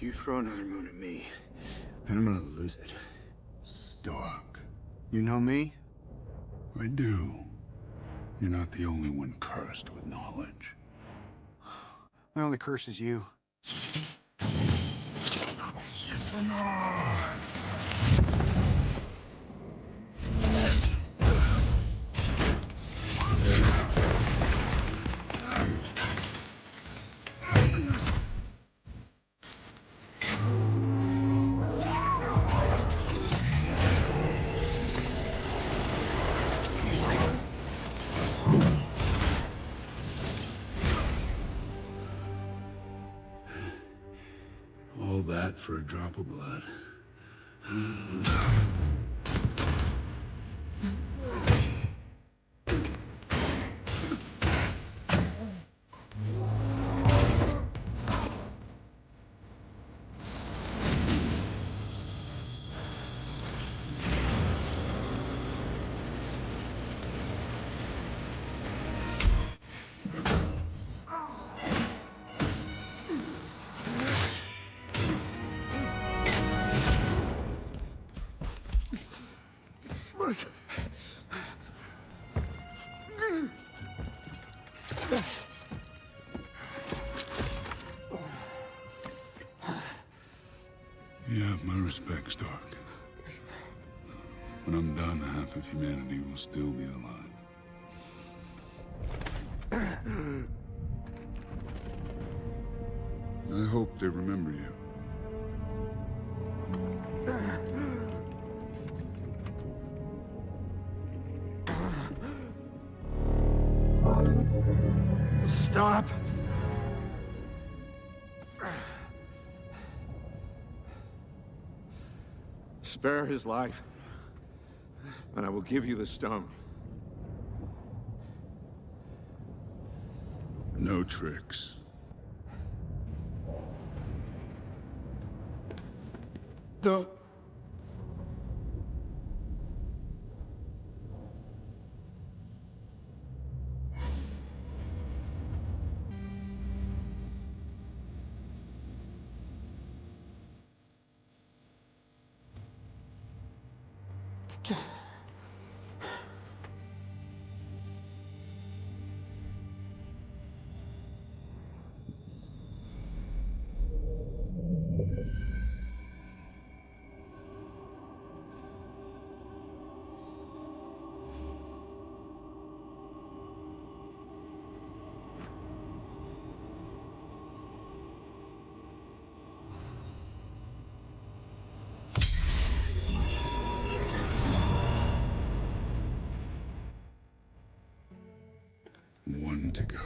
You throw another moon at me, and I'm gonna lose it. Stark. You know me? I do. You're not the only one cursed with knowledge. My only curse is you. All that for a drop of blood. You have my respect, Stark. When I'm done, half of humanity will still be alive. I hope they remember you. Stop! Spare his life, and I will give you the stone. No tricks. Don't. One to go.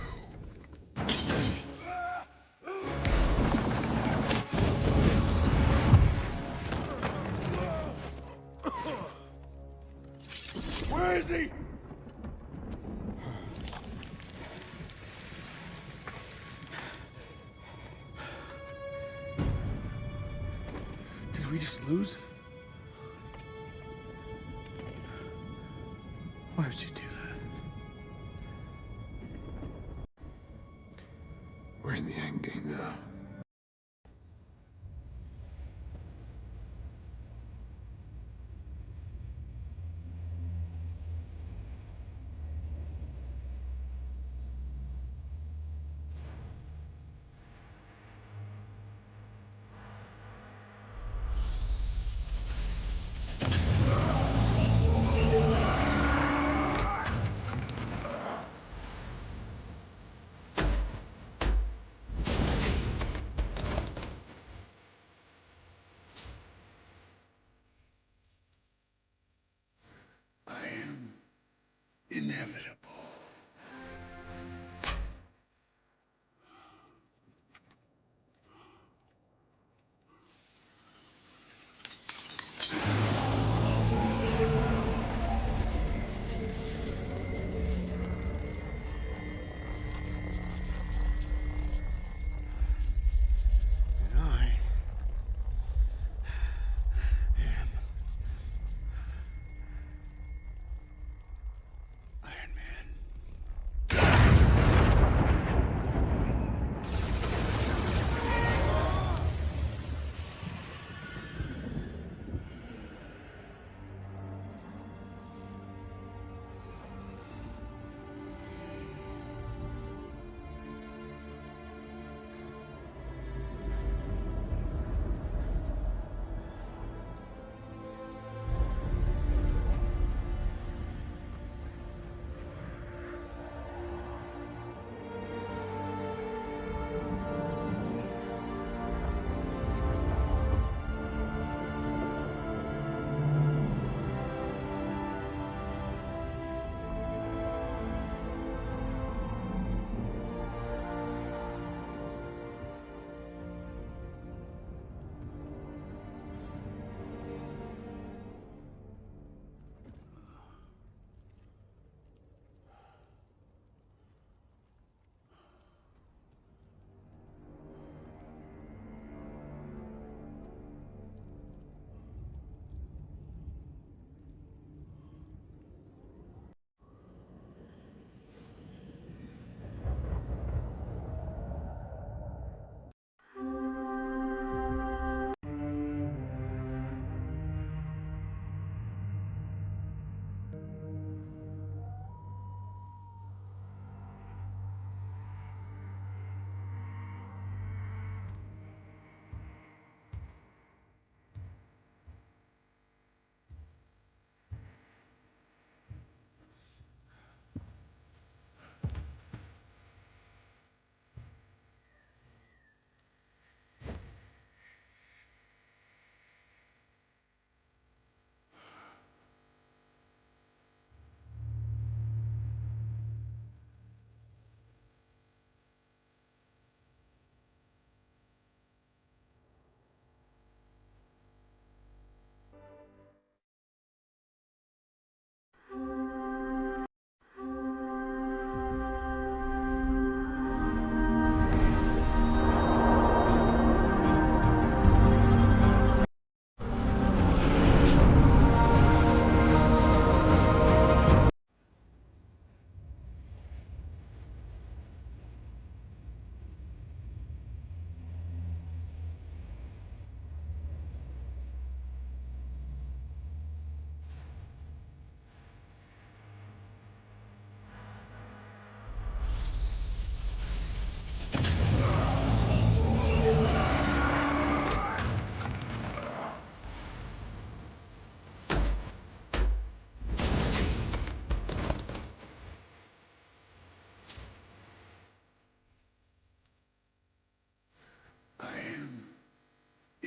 Where is he? Did we just lose? Why would you do that? We're in the end game now. I am inevitable. And I am Iron Man.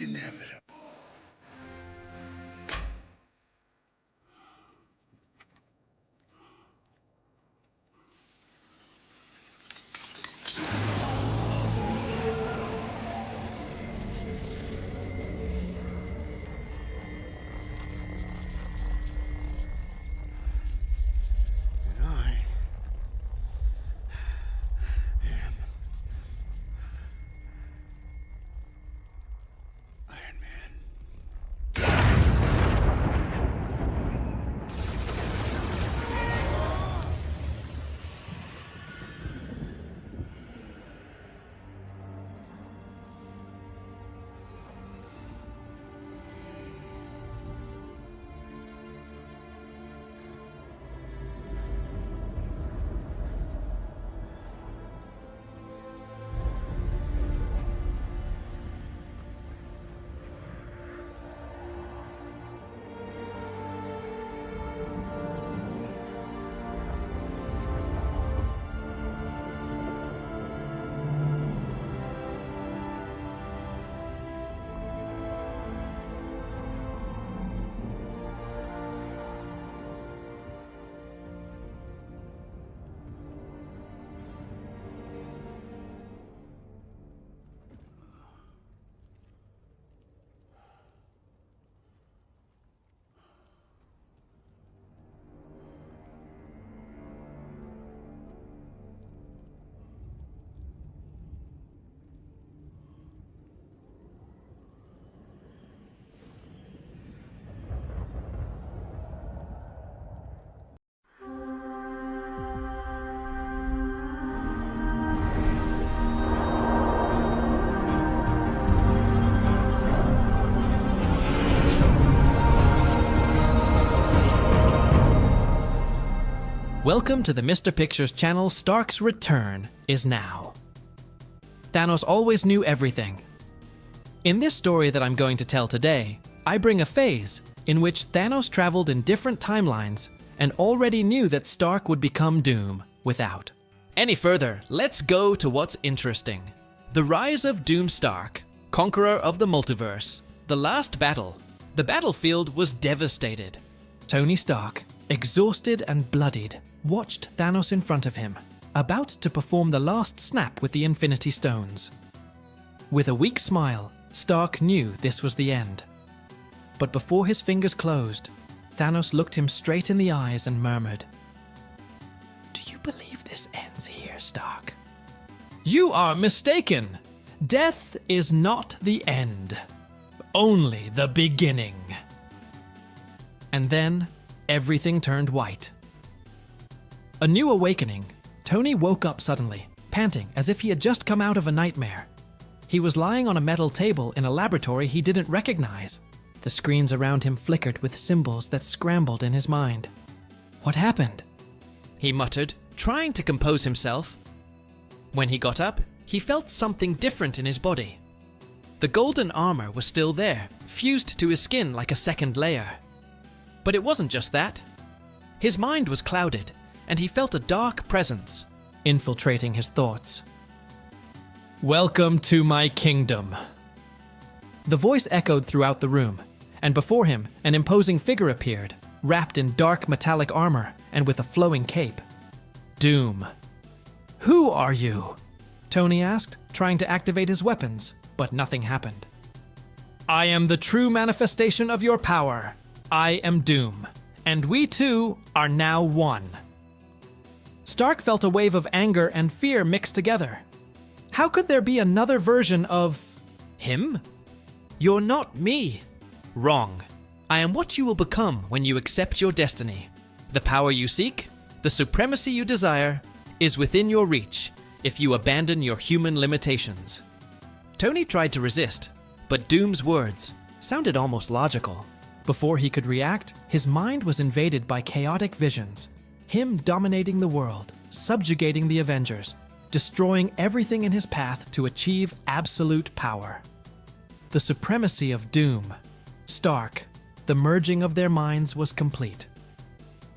inevitable. Welcome to the Mr. Pictures channel. Stark's return is now. Thanos always knew everything. In this story that I'm going to tell today, I bring a phase in which Thanos traveled in different timelines and already knew that Stark would become Doom without any further. Let's go to what's interesting. The rise of Doomstark, conqueror of the multiverse. The last battle. The battlefield was devastated. Tony Stark, exhausted and bloodied, watched Thanos in front of him, about to perform the last snap with the Infinity Stones. With a weak smile, Stark knew this was the end. But before his fingers closed, Thanos looked him straight in the eyes and murmured, "Do you believe this ends here, Stark?" "You are mistaken. Death is not the end, only the beginning." And then, everything turned white. A new awakening. Tony woke up suddenly, panting as if he had just come out of a nightmare. He was lying on a metal table in a laboratory he didn't recognize. The screens around him flickered with symbols that scrambled in his mind. "What happened?" he muttered, trying to compose himself. When he got up, he felt something different in his body. The golden armor was still there, fused to his skin like a second layer. But it wasn't just that. His mind was clouded, and he felt a dark presence infiltrating his thoughts. "Welcome to my kingdom." The voice echoed throughout the room, and before him, an imposing figure appeared, wrapped in dark metallic armor and with a flowing cape. Doom. "Who are you?" Tony asked, trying to activate his weapons, but nothing happened. "I am the true manifestation of your power. I am Doom, and we two are now one." Stark felt a wave of anger and fear mixed together. How could there be another version of him? "You're not me." "Wrong. I am what you will become when you accept your destiny. The power you seek, the supremacy you desire, is within your reach if you abandon your human limitations." Tony tried to resist, but Doom's words sounded almost logical. Before he could react, his mind was invaded by chaotic visions. Him dominating the world, subjugating the Avengers, destroying everything in his path to achieve absolute power. The supremacy of Doom. Stark. The merging of their minds was complete.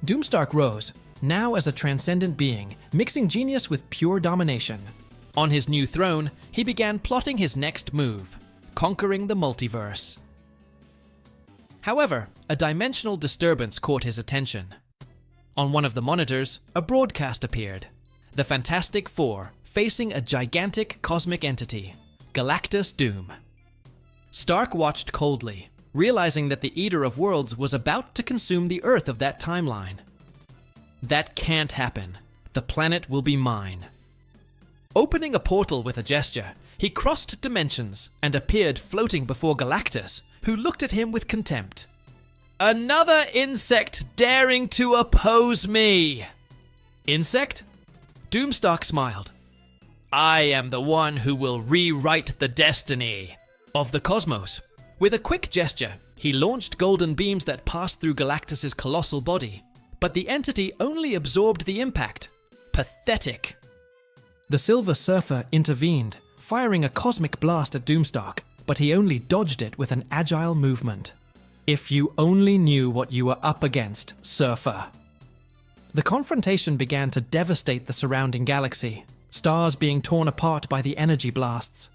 Doomstark rose, now as a transcendent being, mixing genius with pure domination. On his new throne, he began plotting his next move. conquering the multiverse. However, a dimensional disturbance caught his attention. On one of the monitors, a broadcast appeared. The Fantastic Four facing a gigantic cosmic entity, Galactus Doom. Stark watched coldly, realizing that the Eater of Worlds was about to consume the Earth of that timeline. That can't happen. The planet will be mine. Opening a portal with a gesture, he crossed dimensions and appeared floating before Galactus, who looked at him with contempt. Another insect daring to oppose me! Insect? Doomstark smiled. I am the one who will rewrite the destiny of the cosmos. With a quick gesture, he launched golden beams that passed through Galactus's colossal body, but the entity only absorbed the impact. Pathetic. The Silver Surfer intervened, firing a cosmic blast at Doomstark, but he only dodged it with an agile movement. If you only knew what you were up against, Surfer. The confrontation began to devastate the surrounding galaxy, stars being torn apart by the energy blasts.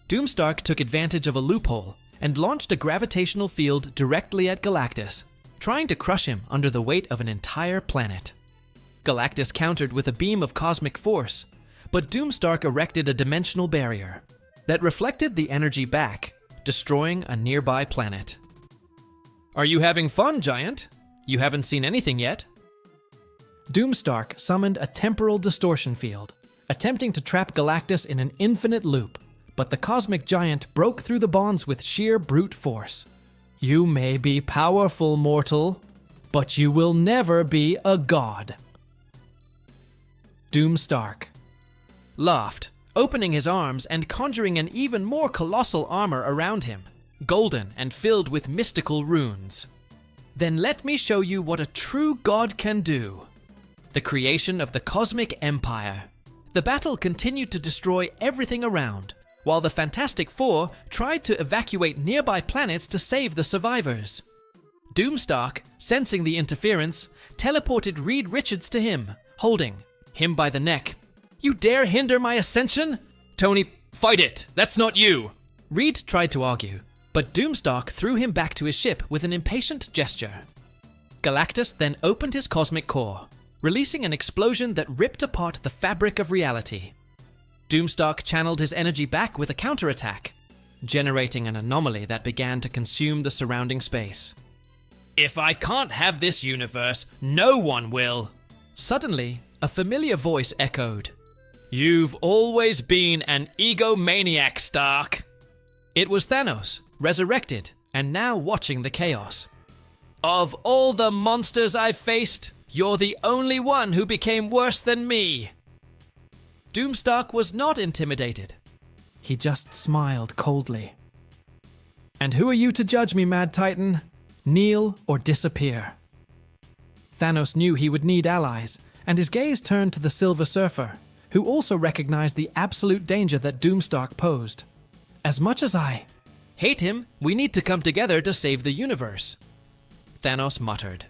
Doomstark took advantage of a loophole and launched a gravitational field directly at Galactus, trying to crush him under the weight of an entire planet. Galactus countered with a beam of cosmic force, but Doomstark erected a dimensional barrier that reflected the energy back, destroying a nearby planet. Are you having fun, Giant? You haven't seen anything yet. Doomstark summoned a temporal distortion field, attempting to trap Galactus in an infinite loop, but the cosmic giant broke through the bonds with sheer brute force. You may be powerful, mortal, but you will never be a god. Doomstark laughed, opening his arms and conjuring an even more colossal armor around him, golden and filled with mystical runes. Then let me show you what a true god can do. The creation of the Cosmic Empire. The battle continued to destroy everything around, while the Fantastic Four tried to evacuate nearby planets to save the survivors. Doomstark, sensing the interference, teleported Reed Richards to him, holding him by the neck. You dare hinder my ascension? Tony, fight it! That's not you! Reed tried to argue, but Doomstark threw him back to his ship with an impatient gesture. Galactus then opened his cosmic core, releasing an explosion that ripped apart the fabric of reality. Doomstark channeled his energy back with a counterattack, generating an anomaly that began to consume the surrounding space. If I can't have this universe, no one will! Suddenly, a familiar voice echoed. You've always been an egomaniac, Stark! It was Thanos, resurrected, and now watching the chaos. Of all the monsters I've faced, you're the only one who became worse than me! Doomstark was not intimidated. He just smiled coldly. And who are you to judge me, Mad Titan? Kneel or disappear. Thanos knew he would need allies, and his gaze turned to the Silver Surfer, who also recognized the absolute danger that Doomstark posed. As much as I hate him, we need to come together to save the universe. Thanos muttered.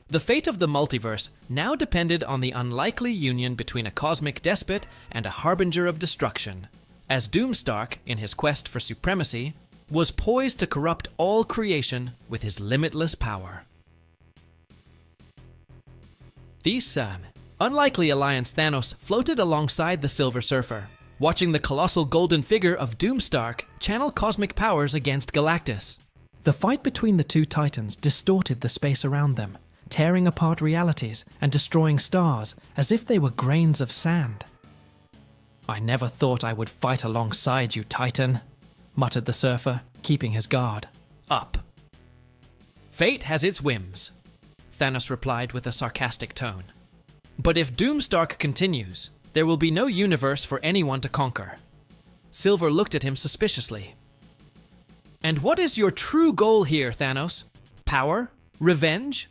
The fate of the multiverse now depended on the unlikely union between a cosmic despot and a harbinger of destruction, as Doomstark, in his quest for supremacy, was poised to corrupt all creation with his limitless power. This unlikely alliance Thanos floated alongside the Silver Surfer, watching the colossal golden figure of Doomstark channel cosmic powers against Galactus. The fight between the two titans distorted the space around them, tearing apart realities and destroying stars as if they were grains of sand. I never thought I would fight alongside you, Titan, muttered the Surfer, keeping his guard up. Fate has its whims, Thanos replied with a sarcastic tone. But if Doomstark continues, there will be no universe for anyone to conquer. Silver looked at him suspiciously. And what is your true goal here, Thanos? Power? Revenge?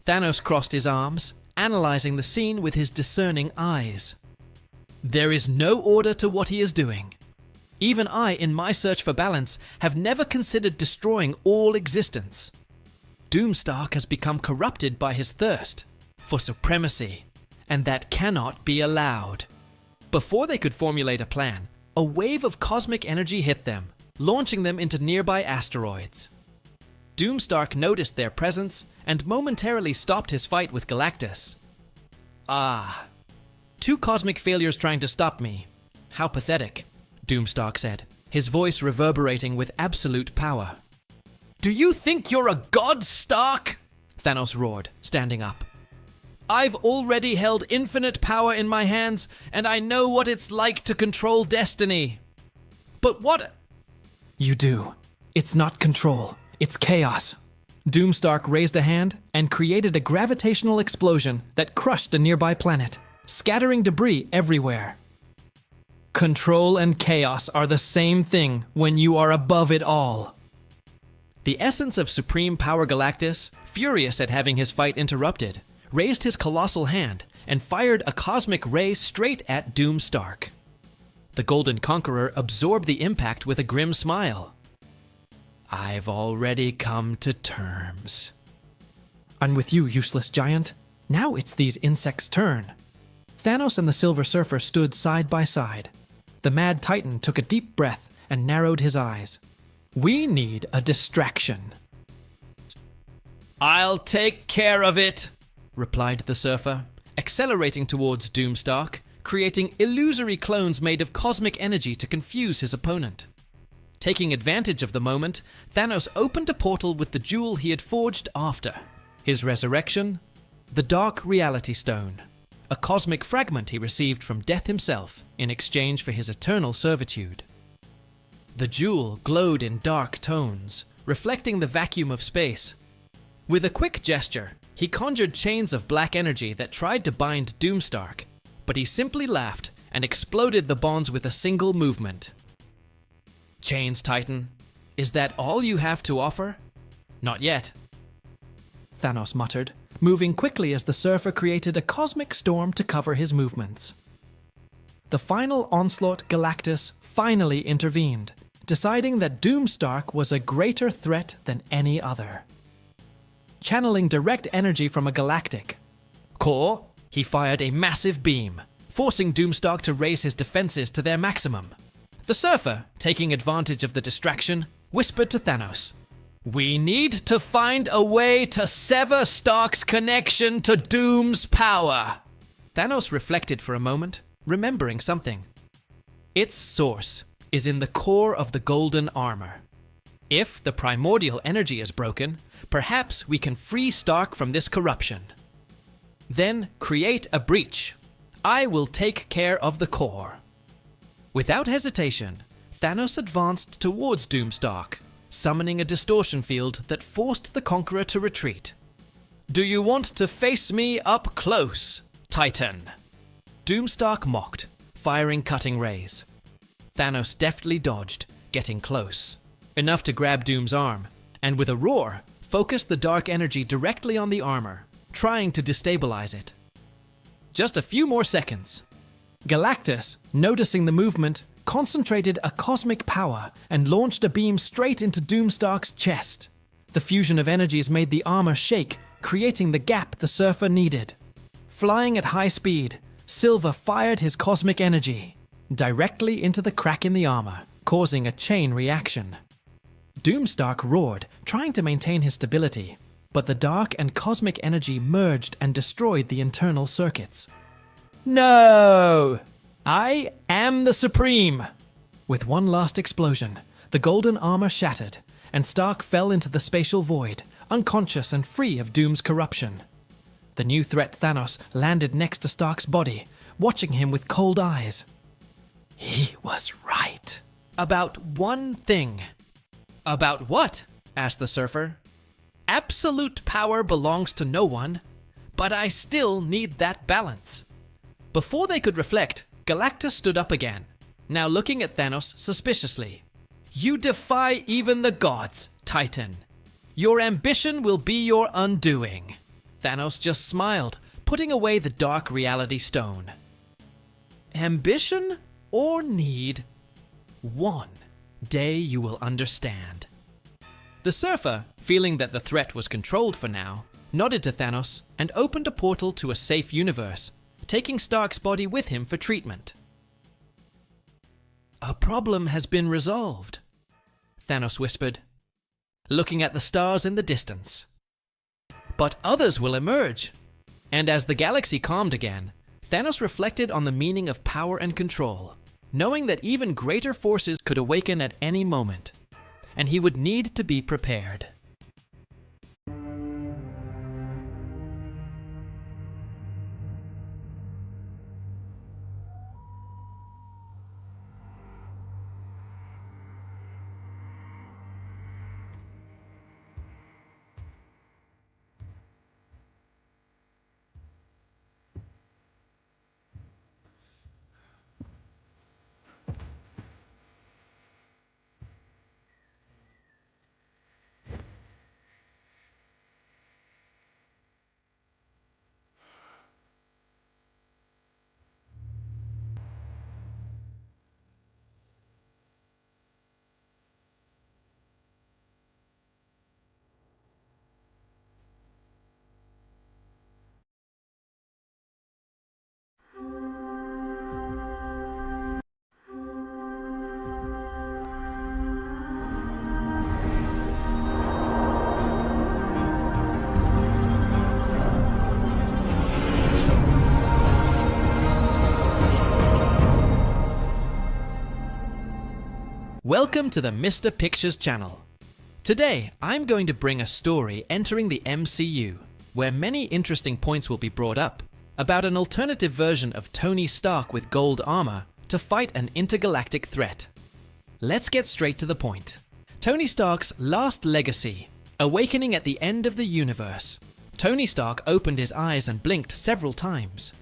Thanos crossed his arms, analyzing the scene with his discerning eyes. There is no order to what he is doing. Even I, in my search for balance, have never considered destroying all existence. Doomstark has become corrupted by his thirst for supremacy, and that cannot be allowed. Before they could formulate a plan, a wave of cosmic energy hit them, launching them into nearby asteroids. Doomstark noticed their presence and momentarily stopped his fight with Galactus. Ah, 2 cosmic failures trying to stop me. How pathetic, Doomstark said, his voice reverberating with absolute power. Do you think you're a god, Stark? Thanos roared, standing up. I've already held infinite power in my hands, and I know what it's like to control destiny. But what? You do. It's not control, it's chaos. Doomstark raised a hand and created a gravitational explosion that crushed a nearby planet, scattering debris everywhere. Control and chaos are the same thing when you are above it all. The essence of Supreme Power Galactus, furious at having his fight interrupted, raised his colossal hand and fired a cosmic ray straight at Doomstark. The Golden Conqueror absorbed the impact with a grim smile. I've already come to terms. I'm with you, useless giant. Now it's these insects' turn. Thanos and the Silver Surfer stood side by side. The Mad Titan took a deep breath and narrowed his eyes. We need a distraction. I'll take care of it, replied the Surfer, accelerating towards Doomstark, creating illusory clones made of cosmic energy to confuse his opponent. Taking advantage of the moment, Thanos opened a portal with the jewel he had forged after his resurrection, the Dark Reality Stone, a cosmic fragment he received from Death himself in exchange for his eternal servitude. The jewel glowed in dark tones, reflecting the vacuum of space. With a quick gesture, he conjured chains of black energy that tried to bind Doomstark, but he simply laughed and exploded the bonds with a single movement. Chains, Titan. Is that all you have to offer? Not yet, Thanos muttered, moving quickly as the Surfer created a cosmic storm to cover his movements. The final onslaught Galactus finally intervened, deciding that Doomstark was a greater threat than any other. Channeling direct energy from a galactic core, he fired a massive beam, forcing Doomstark to raise his defenses to their maximum. The Surfer, taking advantage of the distraction, whispered to Thanos, "We need to find a way to sever Stark's connection to Doom's power." Thanos reflected for a moment, remembering something. Its source is in the core of the golden armor. If the primordial energy is broken, perhaps we can free Stark from this corruption. Then create a breach. I will take care of the core. Without hesitation, Thanos advanced towards Doomstark, summoning a distortion field that forced the Conqueror to retreat. Do you want to face me up close, Titan? Doomstark mocked, firing cutting rays. Thanos deftly dodged, getting close, enough to grab Doom's arm, and with a roar, focused the dark energy directly on the armor, trying to destabilize it. Just a few more seconds. Galactus, noticing the movement, concentrated a cosmic power and launched a beam straight into Doomstark's chest. The fusion of energies made the armor shake, creating the gap the Surfer needed. Flying at high speed, Silver fired his cosmic energy directly into the crack in the armor, causing a chain reaction. Doomstark roared, trying to maintain his stability, but the dark and cosmic energy merged and destroyed the internal circuits. No! I am the Supreme! With one last explosion, the golden armor shattered, and Stark fell into the spatial void, unconscious and free of Doom's corruption. The new threat Thanos landed next to Stark's body, watching him with cold eyes. He was right. About one thing. About what? Asked the Surfer. Absolute power belongs to no one, but I still need that balance. Before they could reflect, Galactus stood up again, now looking at Thanos suspiciously. You defy even the gods, Titan. Your ambition will be your undoing. Thanos just smiled, putting away the Dark Reality Stone. Ambition or need? One day you will understand. The Surfer, feeling that the threat was controlled for now, nodded to Thanos and opened a portal to a safe universe, taking Stark's body with him for treatment. A problem has been resolved. Thanos whispered, looking at the stars in the distance. But others will emerge. And as the galaxy calmed again, Thanos reflected on the meaning of power and control, knowing that even greater forces could awaken at any moment, and he would need to be prepared. Welcome to the Mr. Pictures channel. Today, I'm going to bring a story entering the MCU, where many interesting points will be brought up, about an alternative version of Tony Stark with gold armor to fight an intergalactic threat. Let's get straight to the point. Tony Stark's last legacy, awakening at the end of the universe. Tony Stark opened his eyes and blinked several times.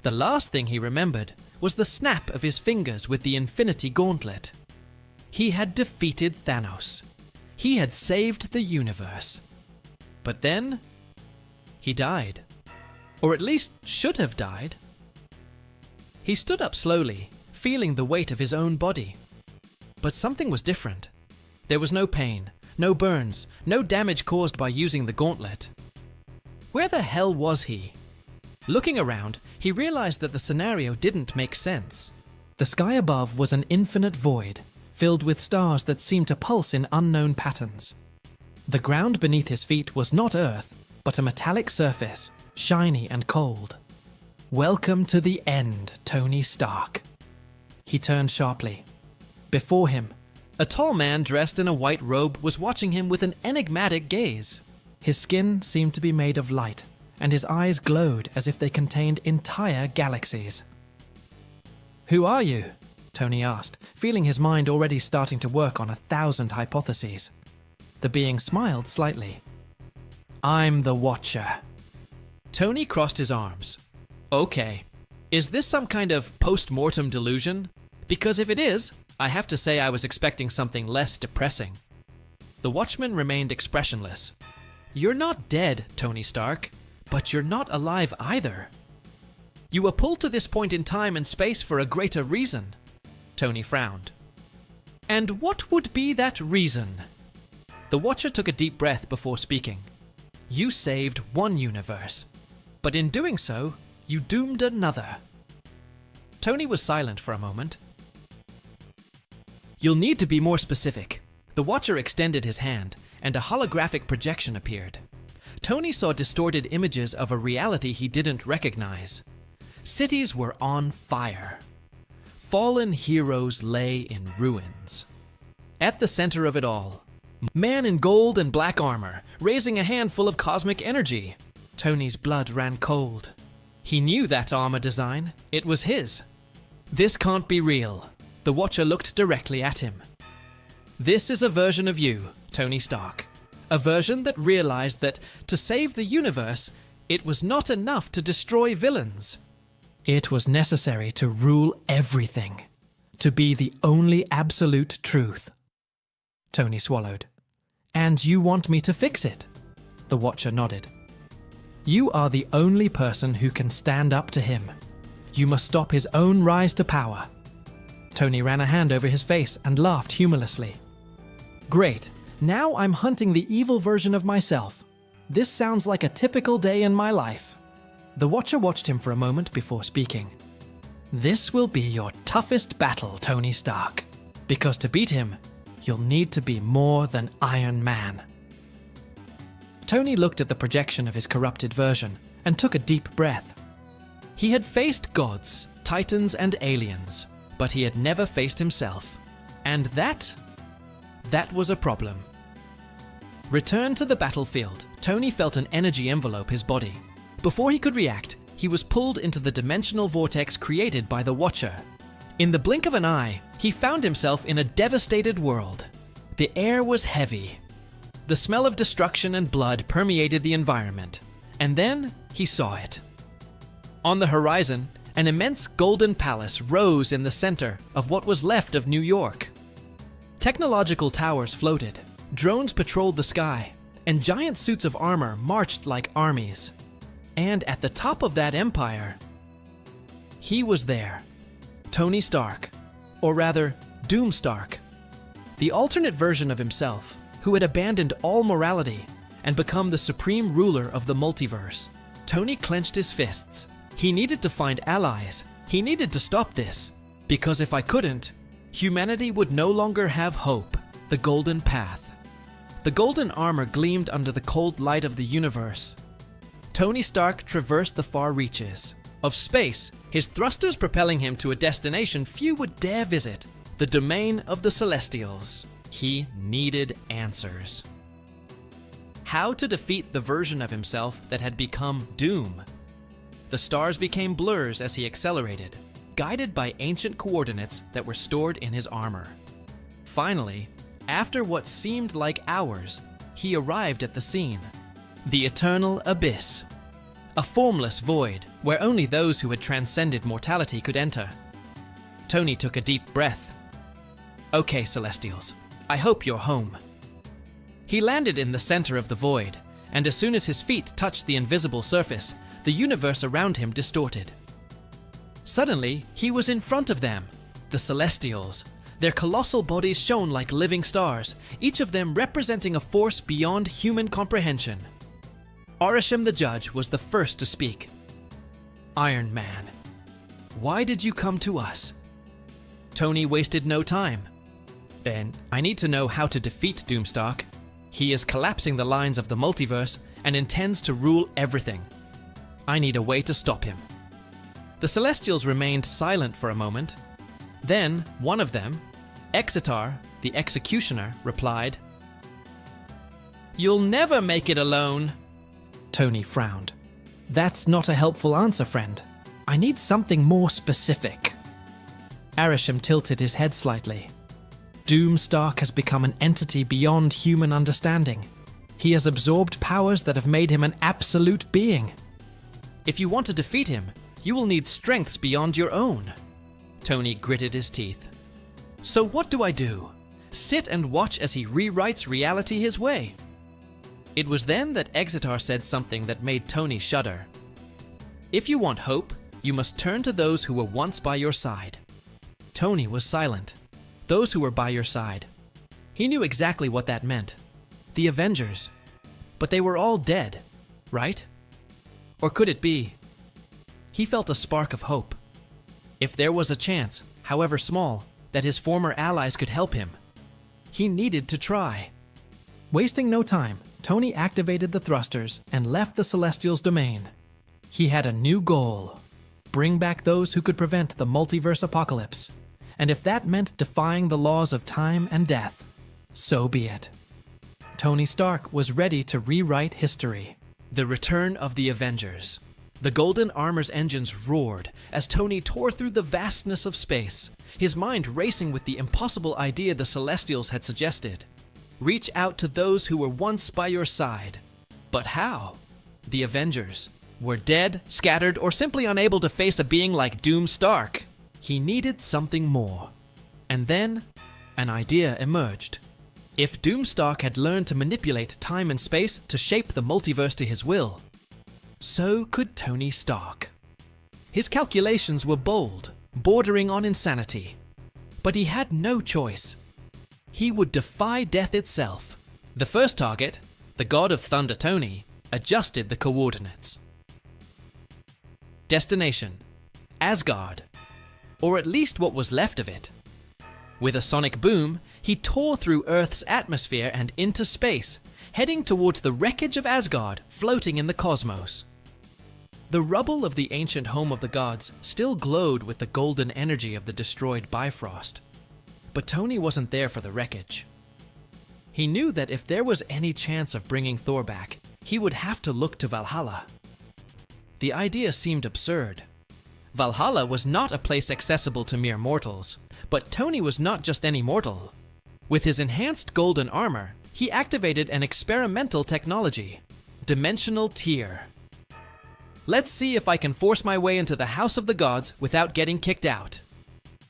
The last thing he remembered was the snap of his fingers with the Infinity Gauntlet. He had defeated Thanos. He had saved the universe. But then, he died. Or at least should have died. He stood up slowly, feeling the weight of his own body. But something was different. There was no pain, no burns, no damage caused by using the gauntlet. Where the hell was he? Looking around, he realized that the scenario didn't make sense. The sky above was an infinite void, filled with stars that seemed to pulse in unknown patterns. The ground beneath his feet was not Earth, but a metallic surface, shiny and cold. Welcome to the end, Tony Stark. He turned sharply. Before him, a tall man dressed in a white robe was watching him with an enigmatic gaze. His skin seemed to be made of light, and his eyes glowed as if they contained entire galaxies. "Who are you?" Tony asked, feeling his mind already starting to work on 1,000 hypotheses. The being smiled slightly. "I'm the Watcher." Tony crossed his arms. "Okay, is this some kind of post-mortem delusion? Because if it is, I have to say I was expecting something less depressing." The Watchman remained expressionless. "You're not dead, Tony Stark, but you're not alive either. You were pulled to this point in time and space for a greater reason." Tony frowned. "And what would be that reason?" The Watcher took a deep breath before speaking. "You saved one universe, but in doing so, you doomed another." Tony was silent for a moment. "You'll need to be more specific." The Watcher extended his hand, and a holographic projection appeared. Tony saw distorted images of a reality he didn't recognize. Cities were on fire. Fallen heroes lay in ruins. At the center of it all, man in gold and black armor, raising a handful of cosmic energy. Tony's blood ran cold. He knew that armor design. It was his. "This can't be real." The Watcher looked directly at him. "This is a version of you, Tony Stark. A version that realized that to save the universe, it was not enough to destroy villains. It was necessary to rule everything, to be the only absolute truth." Tony swallowed. "And you want me to fix it?" The Watcher nodded. "You are the only person who can stand up to him. You must stop his own rise to power." Tony ran a hand over his face and laughed humorlessly. "Great, now I'm hunting the evil version of myself. This sounds like a typical day in my life." The Watcher watched him for a moment before speaking. "This will be your toughest battle, Tony Stark, because to beat him, you'll need to be more than Iron Man. Tony looked at the projection of his corrupted version and took a deep breath. He had faced gods, titans, and aliens, but he had never faced himself. And that was a problem. Returned to the battlefield, Tony felt an energy envelope his body. Before he could react, he was pulled into the dimensional vortex created by the Watcher. In the blink of an eye, he found himself in a devastated world. The air was heavy. The smell of destruction and blood permeated the environment. And then he saw it. On the horizon, an immense golden palace rose in the center of what was left of New York. Technological towers floated, drones patrolled the sky, and giant suits of armor marched like armies. And at the top of that empire, he was there. Tony Stark, or rather, Doomstark, the alternate version of himself, who had abandoned all morality and become the supreme ruler of the multiverse. Tony clenched his fists. He needed to find allies. He needed to stop this, because if I couldn't, humanity would no longer have hope, the golden path. The golden armor gleamed under the cold light of the universe. Tony Stark traversed the far reaches of space, his thrusters propelling him to a destination few would dare visit, the domain of the Celestials. He needed answers. How to defeat the version of himself that had become Doom? The stars became blurs as he accelerated, guided by ancient coordinates that were stored in his armor. Finally, after what seemed like hours, he arrived at the scene. The Eternal Abyss. A formless void where only those who had transcended mortality could enter. Tony took a deep breath. Okay, Celestials, I hope you're home. He landed in the center of the void, and as soon as his feet touched the invisible surface, the universe around him distorted. Suddenly, he was in front of them, the Celestials. Their colossal bodies shone like living stars, each of them representing a force beyond human comprehension. Arishem the Judge was the first to speak. Iron Man, why did you come to us? Tony wasted no time. Then, I need to know how to defeat Doomstark. He is collapsing the lines of the multiverse and intends to rule everything. I need a way to stop him. The Celestials remained silent for a moment. Then, one of them, Exitar, the Executioner, replied, "You'll never make it alone." Tony frowned. That's not a helpful answer, friend. I need something more specific. Arishem tilted his head slightly. Doomstark has become an entity beyond human understanding. He has absorbed powers that have made him an absolute being. If you want to defeat him, you will need strengths beyond your own. Tony gritted his teeth. So what do I do? Sit and watch as he rewrites reality his way? It was then that Exitar said something that made Tony shudder. If you want hope, you must turn to those who were once by your side. Tony was silent. Those who were by your side. He knew exactly what that meant. The Avengers. But they were all dead, right? Or could it be? He felt a spark of hope. If there was a chance, however small, that his former allies could help him, he needed to try. Wasting no time, Tony activated the thrusters and left the Celestials' domain. He had a new goal. Bring back those who could prevent the multiverse apocalypse. And if that meant defying the laws of time and death, so be it. Tony Stark was ready to rewrite history. The return of the Avengers. The Golden Armor's engines roared as Tony tore through the vastness of space, his mind racing with the impossible idea the Celestials had suggested. Reach out to those who were once by your side. But how? The Avengers were dead, scattered, or simply unable to face a being like Doomstark. He needed something more. And then, an idea emerged. If Doomstark had learned to manipulate time and space to shape the multiverse to his will, so could Tony Stark. His calculations were bold, bordering on insanity. But he had no choice. He would defy death itself. The first target, the god of thunder Tony, adjusted the coordinates. Destination, Asgard, or at least what was left of it. With a sonic boom, he tore through Earth's atmosphere and into space, heading towards the wreckage of Asgard floating in the cosmos. The rubble of the ancient home of the gods still glowed with the golden energy of the destroyed Bifrost. But Tony wasn't there for the wreckage. He knew that if there was any chance of bringing Thor back, he would have to look to Valhalla. The idea seemed absurd. Valhalla was not a place accessible to mere mortals, but Tony was not just any mortal. With his enhanced golden armor, he activated an experimental technology, Dimensional Tier. Let's see if I can force my way into the House of the Gods without getting kicked out.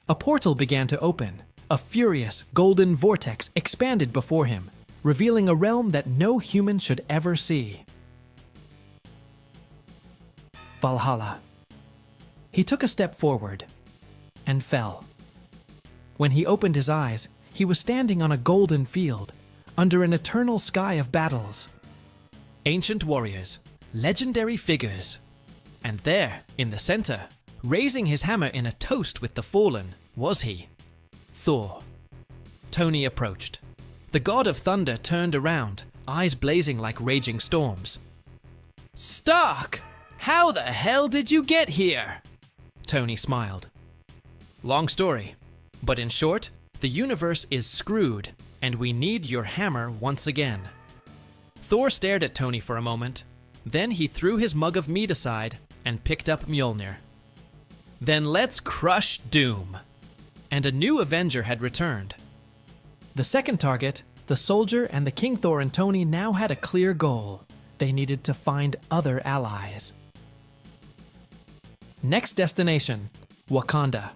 A portal began to open. A furious, golden vortex expanded before him, revealing a realm that no human should ever see. Valhalla. He took a step forward and fell. When he opened his eyes, he was standing on a golden field, under an eternal sky of battles. Ancient warriors, legendary figures. And there, in the center, raising his hammer in a toast with the fallen, was he, Thor. Tony approached. The god of thunder turned around, eyes blazing like raging storms. "Stark! How the hell did you get here?" Tony smiled. Long story, but in short, the universe is screwed, and we need your hammer once again. Thor stared at Tony for a moment, then he threw his mug of mead aside and picked up Mjolnir. Then let's crush Doom. And a new Avenger had returned. The second target, the soldier and the King Thor and Tony now had a clear goal. They needed to find other allies. Next destination, Wakanda.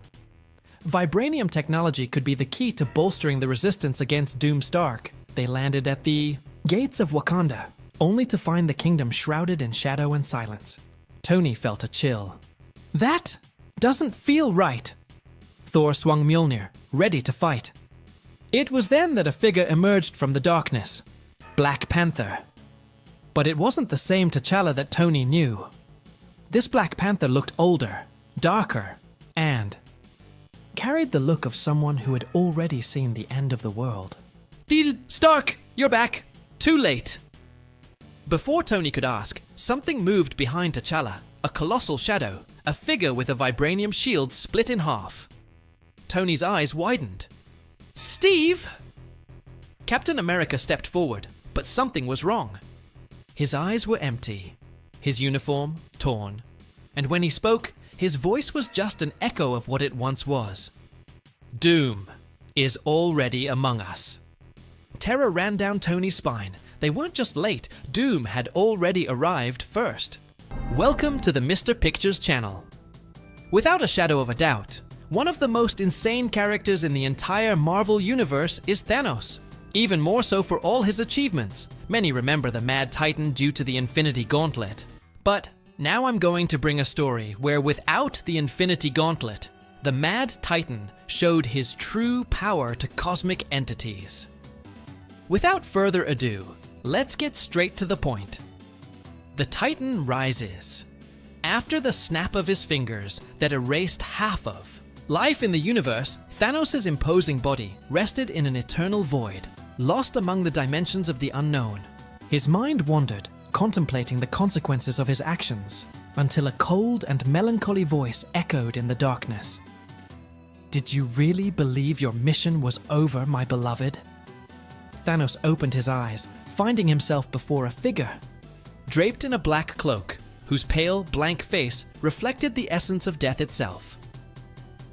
Vibranium technology could be the key to bolstering the resistance against Doomstark. They landed at the gates of Wakanda, only to find the kingdom shrouded in shadow and silence. Tony felt a chill. That doesn't feel right. Thor swung Mjolnir, ready to fight. It was then that a figure emerged from the darkness. Black Panther. But it wasn't the same T'Challa that Tony knew. This Black Panther looked older, darker, and carried the look of someone who had already seen the end of the world. "Stark, you're back! Too late!" Before Tony could ask, something moved behind T'Challa, a colossal shadow, a figure with a vibranium shield split in half. Tony's eyes widened. "Steve!" Captain America stepped forward, but something was wrong. His eyes were empty, his uniform torn, and when he spoke, his voice was just an echo of what it once was. "Doom is already among us." Terror ran down Tony's spine. They weren't just late, Doom had already arrived first. Welcome to the Mr. Pictures channel. Without a shadow of a doubt, one of the most insane characters in the entire Marvel universe is Thanos. Even more so for all his achievements. Many remember the Mad Titan due to the Infinity Gauntlet. But now I'm going to bring a story where without the Infinity Gauntlet, the Mad Titan showed his true power to cosmic entities. Without further ado, let's get straight to the point. The Titan rises. After the snap of his fingers that erased half of life in the universe, Thanos' imposing body rested in an eternal void, lost among the dimensions of the unknown. His mind wandered, contemplating the consequences of his actions, until a cold and melancholy voice echoed in the darkness. "Did you really believe your mission was over, my beloved?" Thanos opened his eyes, finding himself before a figure, draped in a black cloak, whose pale, blank face reflected the essence of death itself.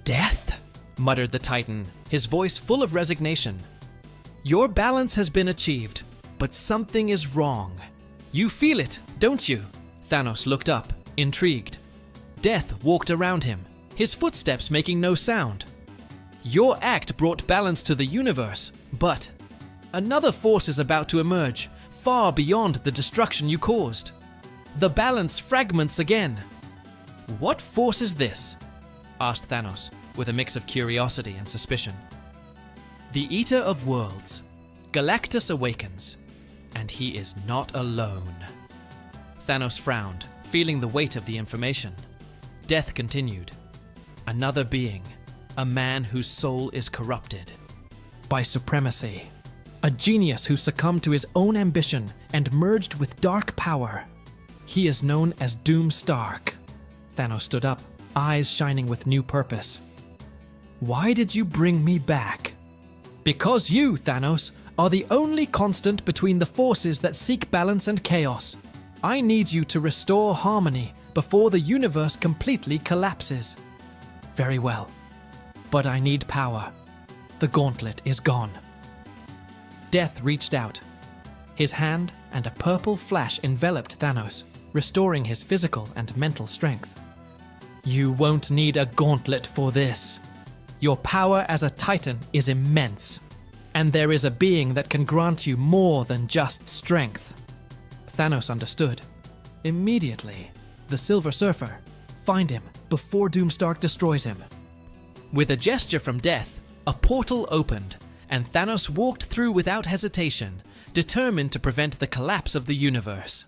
"Death?" muttered the Titan, his voice full of resignation. "Your balance has been achieved, but something is wrong. You feel it, don't you?" Thanos looked up, intrigued. Death walked around him, his footsteps making no sound. "Your act brought balance to the universe, but another force is about to emerge, far beyond the destruction you caused. The balance fragments again." "What force is this?" asked Thanos, with a mix of curiosity and suspicion. "The Eater of Worlds. Galactus awakens, and he is not alone." Thanos frowned, feeling the weight of the information. Death continued. "Another being. a man whose soul is corrupted by supremacy. A genius who succumbed to his own ambition and merged with dark power. He is known as Doomstark. Thanos stood up, eyes shining with new purpose. Why did you bring me back? Because you, Thanos, are the only constant between the forces that seek balance and chaos. I need you to restore harmony before the universe completely collapses. Very well. But I need power. The gauntlet is gone. Death reached out. His hand and a purple flash enveloped Thanos, restoring his physical and mental strength. You won't need a gauntlet for this. Your power as a Titan is immense, and there is a being that can grant you more than just strength. Thanos understood. Immediately, the Silver Surfer, find him before Doomstark destroys him. With a gesture from Death, a portal opened, and Thanos walked through without hesitation, determined to prevent the collapse of the universe.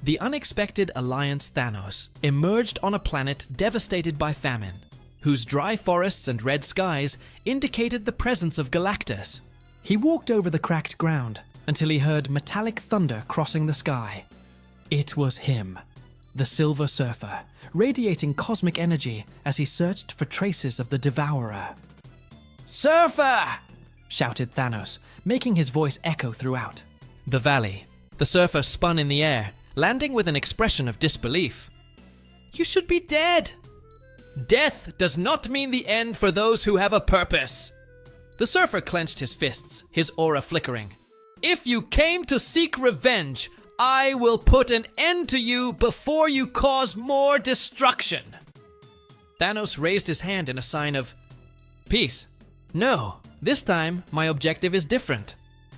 The unexpected Alliance Thanos emerged on a planet devastated by famine, whose dry forests and red skies indicated the presence of Galactus. He walked over the cracked ground until he heard metallic thunder crossing the sky. It was him, the Silver Surfer, radiating cosmic energy as he searched for traces of the Devourer. "Surfer!" shouted Thanos, making his voice echo throughout the valley. The Surfer spun in the air, landing with an expression of disbelief. "You should be dead!" "Death does not mean the end for those who have a purpose." The Surfer clenched his fists, his aura flickering. "If you came to seek revenge, I will put an end to you before you cause more destruction." Thanos raised his hand in a sign of peace. "No, this time my objective is different.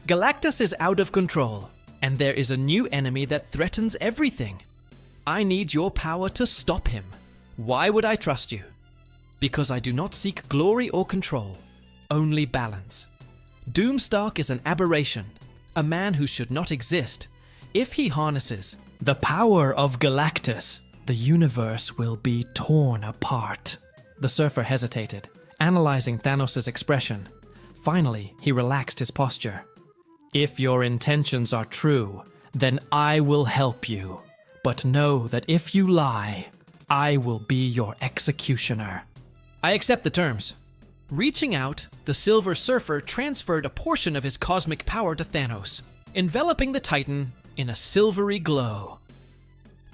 Galactus is out of control, and there is a new enemy that threatens everything. I need your power to stop him. Why would I trust you? Because I do not seek glory or control, only balance. Doomstark is an aberration, a man who should not exist. If he harnesses the power of Galactus, the universe will be torn apart." The Surfer hesitated, analyzing Thanos' expression. Finally, he relaxed his posture. "If your intentions are true, then I will help you. But know that if you lie, I will be your executioner." "I accept the terms." Reaching out, the Silver Surfer transferred a portion of his cosmic power to Thanos, enveloping the Titan in a silvery glow.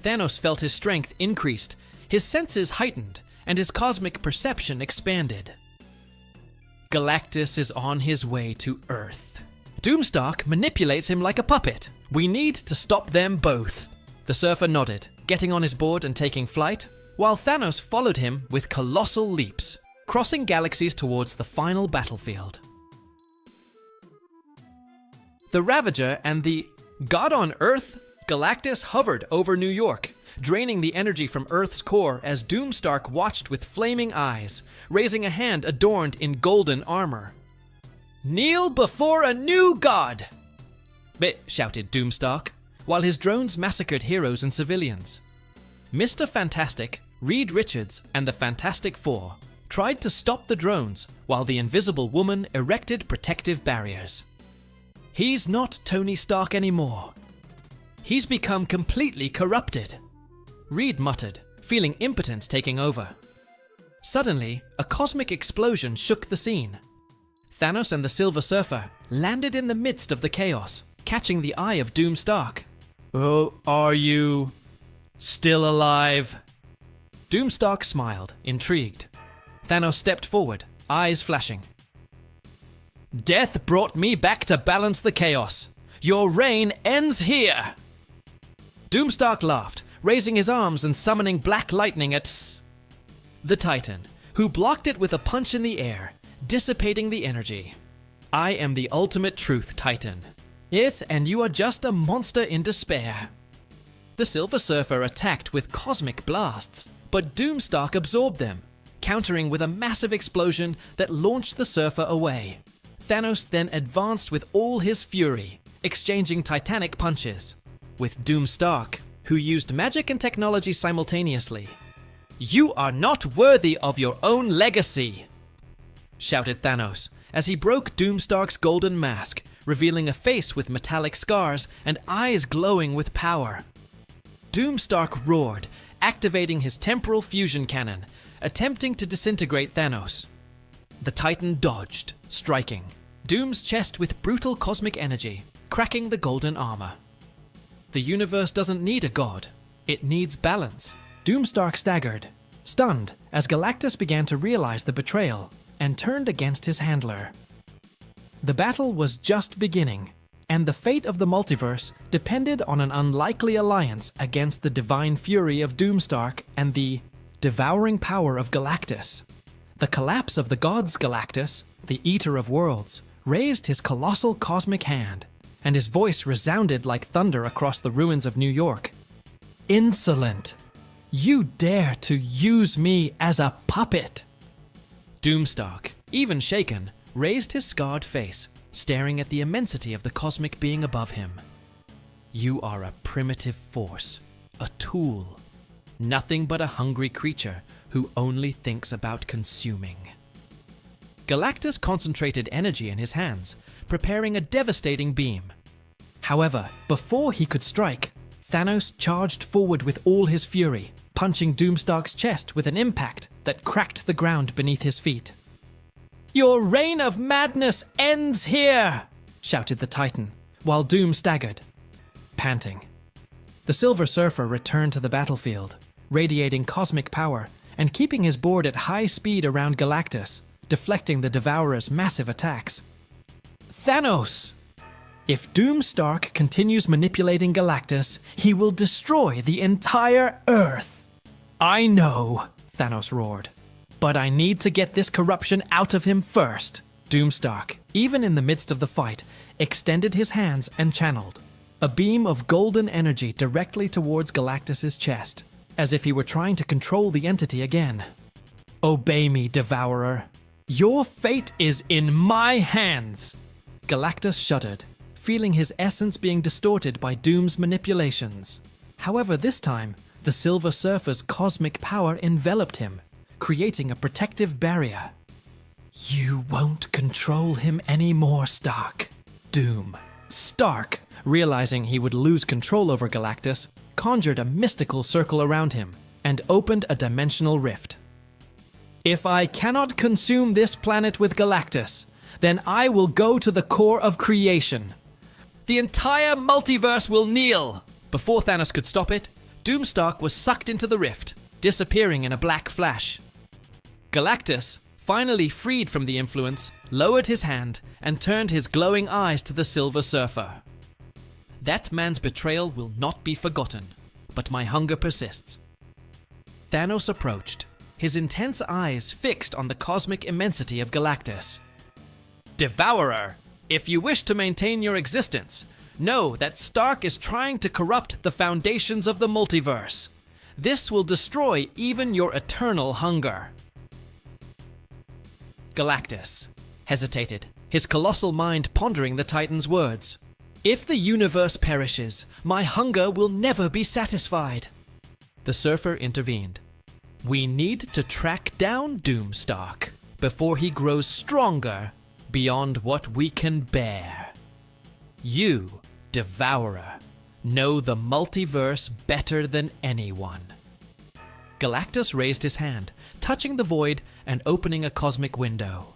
Thanos felt his strength increased, his senses heightened, and his cosmic perception expanded. Galactus is on his way to Earth. Doomstark manipulates him like a puppet. We need to stop them both. The Surfer nodded, getting on his board and taking flight, while Thanos followed him with colossal leaps, crossing galaxies towards the final battlefield. The Ravager and the God on Earth, Galactus hovered over New York, draining the energy from Earth's core as Doomstark watched with flaming eyes, raising a hand adorned in golden armor. "Kneel before a new god!" shouted Doomstark, while his drones massacred heroes and civilians. Mr. Fantastic, Reed Richards, and the Fantastic Four tried to stop the drones while the Invisible Woman erected protective barriers. "He's not Tony Stark anymore. He's become completely corrupted," Reed muttered, feeling impotence taking over. Suddenly, a cosmic explosion shook the scene. Thanos and the Silver Surfer landed in the midst of the chaos, catching the eye of Doomstark. "Oh, are you still alive?" Doomstark smiled, intrigued. Thanos stepped forward, eyes flashing. "Death brought me back to balance the chaos. Your reign ends here." Doomstark laughed, raising his arms and summoning black lightning at the Titan, who blocked it with a punch in the air, dissipating the energy. "I am the ultimate truth, Titan. It and you are just a monster in despair." The Silver Surfer attacked with cosmic blasts, but Doomstark absorbed them, countering with a massive explosion that launched the Surfer away. Thanos then advanced with all his fury, exchanging titanic punches, with Doomstark, who used magic and technology simultaneously. "You are not worthy of your own legacy!" shouted Thanos as he broke Doomstark's golden mask, revealing a face with metallic scars and eyes glowing with power. Doomstark roared, activating his temporal fusion cannon, attempting to disintegrate Thanos. The Titan dodged, striking Doom's chest with brutal cosmic energy, cracking the golden armor. The universe doesn't need a god, it needs balance. Doomstark staggered, stunned as Galactus began to realize the betrayal and turned against his handler. The battle was just beginning, and the fate of the multiverse depended on an unlikely alliance against the divine fury of Doomstark and the devouring power of Galactus. The collapse of the gods Galactus, the Eater of Worlds, raised his colossal cosmic hand, and his voice resounded like thunder across the ruins of New York. "Insolent! You dare to use me as a puppet!" Doomstark, even shaken, raised his scarred face, staring at the immensity of the cosmic being above him. "You are a primitive force, a tool, nothing but a hungry creature who only thinks about consuming." Galactus concentrated energy in his hands, preparing a devastating beam. However, before he could strike, Thanos charged forward with all his fury, punching Doomstark's chest with an impact that cracked the ground beneath his feet. "Your reign of madness ends here!" shouted the Titan, while Doom staggered, panting. The Silver Surfer returned to the battlefield, radiating cosmic power and keeping his board at high speed around Galactus, deflecting the Devourer's massive attacks. "Thanos! If Doomstark continues manipulating Galactus, he will destroy the entire Earth!" "I know," Thanos roared, "but I need to get this corruption out of him first." Doomstark, even in the midst of the fight, extended his hands and channeled a beam of golden energy directly towards Galactus's chest, as if he were trying to control the entity again. "Obey me, Devourer. Your fate is in my hands!" Galactus shuddered, feeling his essence being distorted by Doom's manipulations. However, this time, the Silver Surfer's cosmic power enveloped him, creating a protective barrier. "You won't control him anymore, Stark." Doom. Stark, realizing he would lose control over Galactus, conjured a mystical circle around him and opened a dimensional rift. "If I cannot consume this planet with Galactus, then I will go to the core of creation. The entire multiverse will kneel!" Before Thanos could stop it, Doomstark was sucked into the rift, disappearing in a black flash. Galactus, finally freed from the influence, lowered his hand and turned his glowing eyes to the Silver Surfer. "That man's betrayal will not be forgotten, but my hunger persists." Thanos approached, his intense eyes fixed on the cosmic immensity of Galactus. "Devourer, if you wish to maintain your existence, know that Stark is trying to corrupt the foundations of the multiverse. This will destroy even your eternal hunger." Galactus hesitated, his colossal mind pondering the Titan's words. "If the universe perishes, my hunger will never be satisfied." The Surfer intervened. "We need to track down Doomstark before he grows stronger beyond what we can bear. You, Devourer, know the multiverse better than anyone." Galactus raised his hand, touching the void and opening a cosmic window.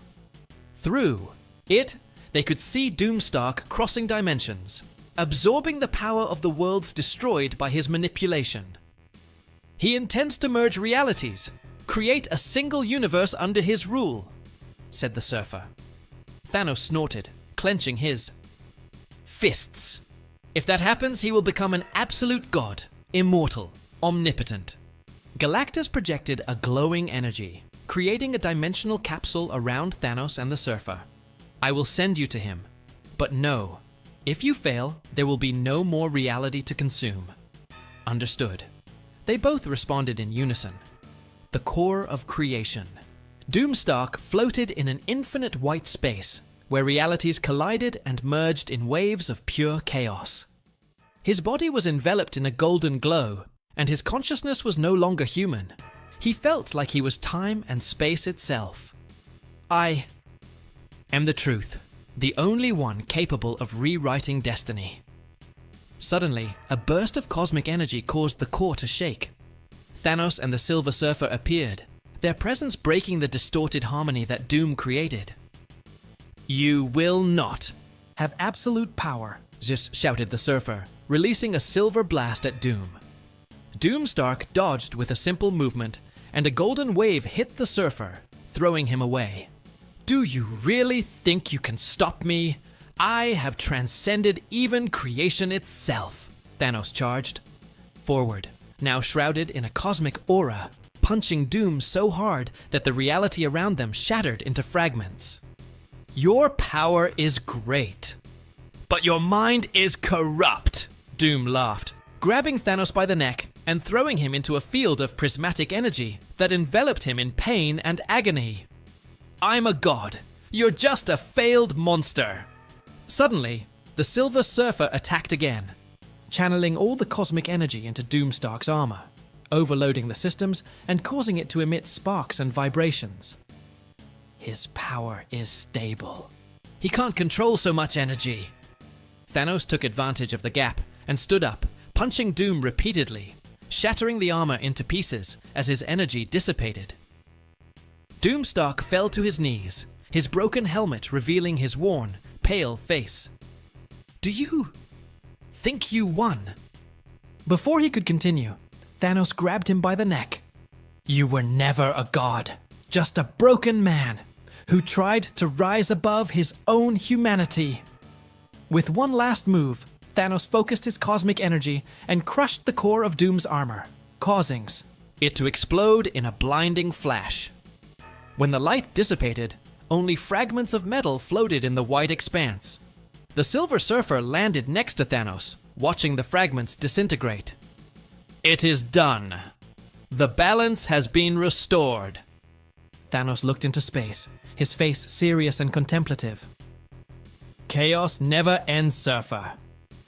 Through it, they could see Doomstark crossing dimensions, absorbing the power of the worlds destroyed by his manipulation. "He intends to merge realities, create a single universe under his rule," said the Surfer. Thanos snorted, clenching his fists. "If that happens, he will become an absolute god, immortal, omnipotent." Galactus projected a glowing energy, creating a dimensional capsule around Thanos and the Surfer. "I will send you to him, but know, if you fail, there will be no more reality to consume." "Understood." They both responded in unison. The core of creation. Doomstark floated in an infinite white space, where realities collided and merged in waves of pure chaos. His body was enveloped in a golden glow, and his consciousness was no longer human. He felt like he was time and space itself. I am the truth, the only one capable of rewriting destiny. Suddenly, a burst of cosmic energy caused the core to shake. Thanos and the Silver Surfer appeared, their presence breaking the distorted harmony that Doom created. "You will not have absolute power," just shouted the Surfer, releasing a silver blast at Doom. Doomstark dodged with a simple movement, and a golden wave hit the Surfer, throwing him away. "Do you really think you can stop me? I have transcended even creation itself," Thanos charged. Forward, now shrouded in a cosmic aura, punching Doom so hard that the reality around them shattered into fragments. "Your power is great, but your mind is corrupt," Doom laughed, grabbing Thanos by the neck and throwing him into a field of prismatic energy that enveloped him in pain and agony. "I'm a god. You're just a failed monster." Suddenly, the Silver Surfer attacked again, channeling all the cosmic energy into Doomstark's armor, overloading the systems and causing it to emit sparks and vibrations. "His power is stable. He can't control so much energy." Thanos took advantage of the gap and stood up, punching Doom repeatedly, shattering the armor into pieces as his energy dissipated. Doomstark fell to his knees, his broken helmet revealing his worn, pale face. "Do you think you won?" Before he could continue, Thanos grabbed him by the neck. "You were never a god, just a broken man who tried to rise above his own humanity." With one last move, Thanos focused his cosmic energy and crushed the core of Doom's armor, causing it to explode in a blinding flash. When the light dissipated, only fragments of metal floated in the white expanse. The Silver Surfer landed next to Thanos, watching the fragments disintegrate. "It is done. The balance has been restored." Thanos looked into space, his face serious and contemplative. "Chaos never ends, Surfer.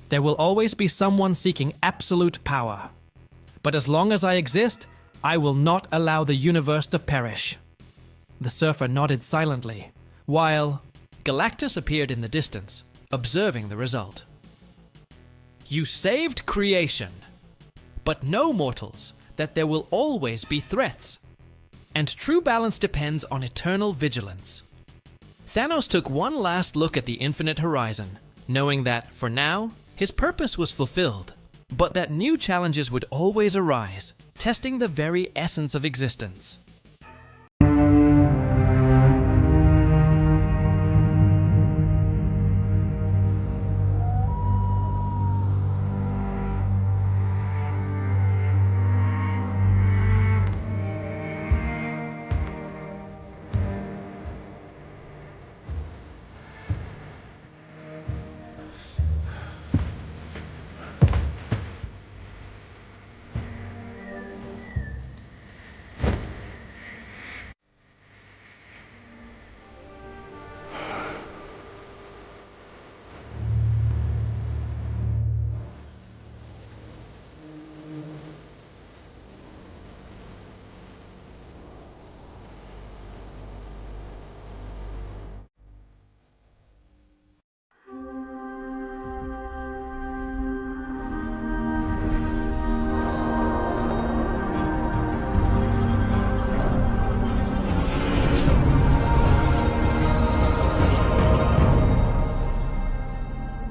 There will always be someone seeking absolute power. But as long as I exist, I will not allow the universe to perish." The Surfer nodded silently, while Galactus appeared in the distance, observing the result. "You saved creation, but know, mortals, that there will always be threats, and true balance depends on eternal vigilance." Thanos took one last look at the infinite horizon, knowing that, for now, his purpose was fulfilled, but that new challenges would always arise, testing the very essence of existence.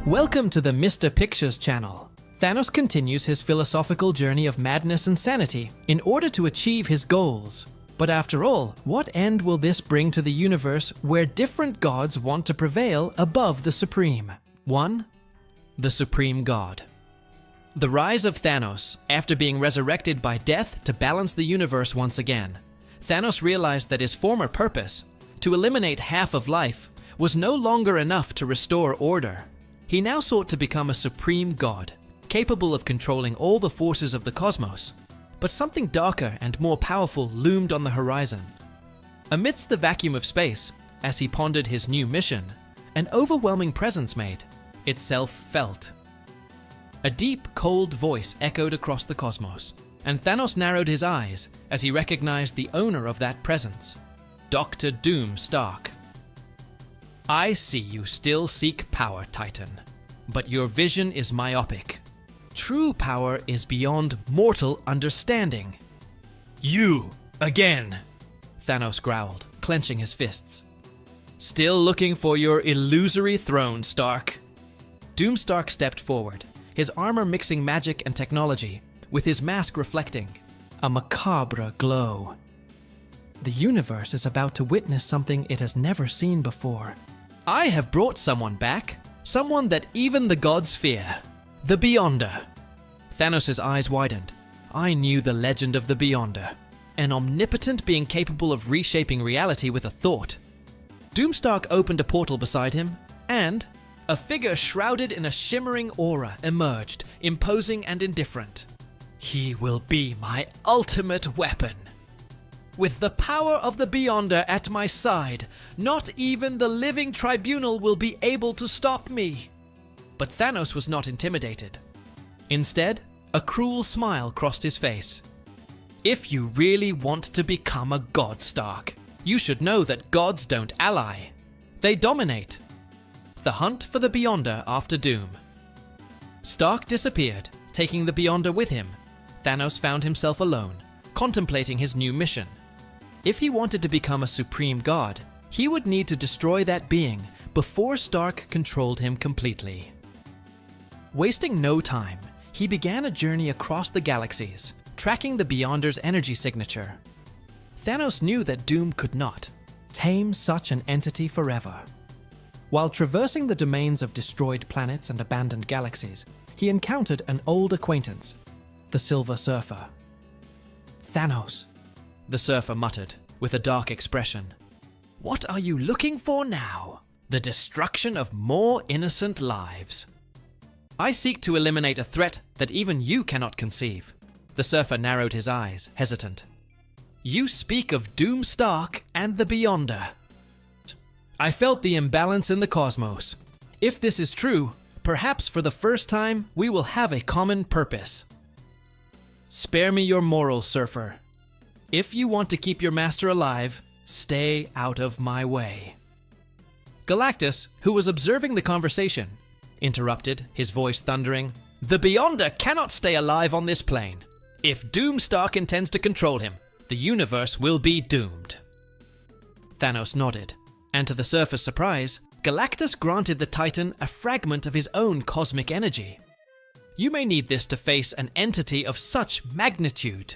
Welcome to the Mr. Pictures channel. Thanos continues his philosophical journey of madness and sanity in order to achieve his goals. But after all, what end will this bring to the universe where different gods want to prevail above the Supreme? 1. The Supreme God. The rise of Thanos, after being resurrected by death to balance the universe once again. Thanos realized that his former purpose, to eliminate half of life, was no longer enough to restore order. He now sought to become a supreme god, capable of controlling all the forces of the cosmos. But something darker and more powerful loomed on the horizon. Amidst the vacuum of space, as he pondered his new mission, an overwhelming presence made itself felt. A deep, cold voice echoed across the cosmos, and Thanos narrowed his eyes as he recognized the owner of that presence, Dr. Doomstark. I see you still seek power, Titan, but your vision is myopic. True power is beyond mortal understanding. You, again, Thanos growled, clenching his fists. Still looking for your illusory throne, Stark. Doomstark stepped forward, his armor mixing magic and technology, with his mask reflecting a macabre glow. The universe is about to witness something it has never seen before. I have brought someone back, someone that even the gods fear. The Beyonder. Thanos' eyes widened. I knew the legend of the Beyonder, an omnipotent being capable of reshaping reality with a thought. Doomstark opened a portal beside him, and a figure shrouded in a shimmering aura emerged, imposing and indifferent. He will be my ultimate weapon. With the power of the Beyonder at my side, not even the living tribunal will be able to stop me. But Thanos was not intimidated. Instead, a cruel smile crossed his face. If you really want to become a god, Stark, you should know that gods don't ally. They dominate. The hunt for the Beyonder after Doom. Stark disappeared, taking the Beyonder with him. Thanos found himself alone, contemplating his new mission. If he wanted to become a supreme god, he would need to destroy that being before Stark controlled him completely. Wasting no time, he began a journey across the galaxies, tracking the Beyonder's energy signature. Thanos knew that Doom could not tame such an entity forever. While traversing the domains of destroyed planets and abandoned galaxies, he encountered an old acquaintance, the Silver Surfer. Thanos, the Surfer muttered, with a dark expression. What are you looking for now? The destruction of more innocent lives. I seek to eliminate a threat that even you cannot conceive. The Surfer narrowed his eyes, hesitant. You speak of Doomstark and the Beyonder. I felt the imbalance in the cosmos. If this is true, perhaps for the first time we will have a common purpose. Spare me your morals, Surfer. If you want to keep your master alive, stay out of my way. Galactus, who was observing the conversation, interrupted, his voice thundering. The Beyonder cannot stay alive on this plane. If Doomstark intends to control him, the universe will be doomed. Thanos nodded, and to the Surfer's surprise, Galactus granted the Titan a fragment of his own cosmic energy. You may need this to face an entity of such magnitude.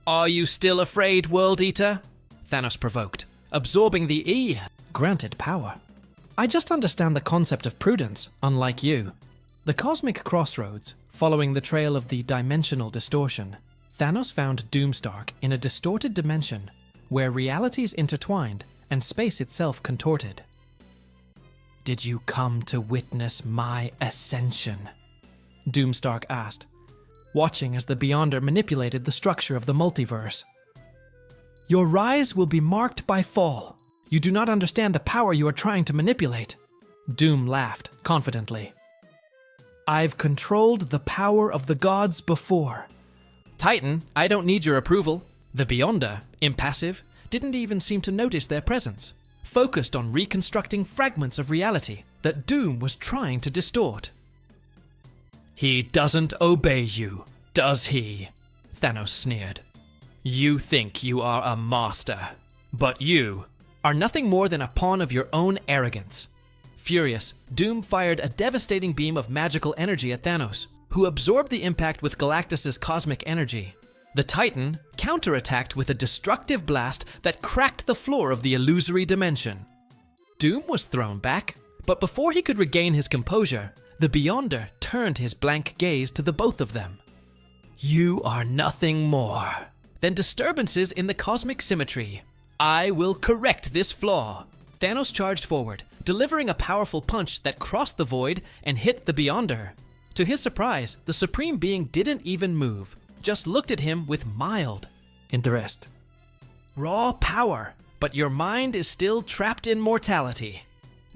Are you still afraid, World Eater? Thanos provoked, absorbing the granted power. I just understand the concept of prudence, unlike you. The cosmic crossroads, following the trail of the dimensional distortion, Thanos found Doomstark in a distorted dimension where realities intertwined and space itself contorted. Did you come to witness my ascension? Doomstark asked, watching as the Beyonder manipulated the structure of the multiverse. Your rise will be marked by fall. You do not understand the power you are trying to manipulate. Doom laughed confidently. I've controlled the power of the gods before. Titan, I don't need your approval. The Beyonder, impassive, didn't even seem to notice their presence, focused on reconstructing fragments of reality that Doom was trying to distort. He doesn't obey you, does he? Thanos sneered. You think you are a master, but you are nothing more than a pawn of your own arrogance. Furious, Doom fired a devastating beam of magical energy at Thanos, who absorbed the impact with Galactus' cosmic energy. The Titan counterattacked with a destructive blast that cracked the floor of the illusory dimension. Doom was thrown back, but before he could regain his composure, the Beyonder turned his blank gaze to the both of them. You are nothing more than disturbances in the cosmic symmetry. I will correct this flaw. Thanos charged forward, delivering a powerful punch that crossed the void and hit the Beyonder. To his surprise, the Supreme Being didn't even move, just looked at him with mild interest. Raw power, but your mind is still trapped in mortality.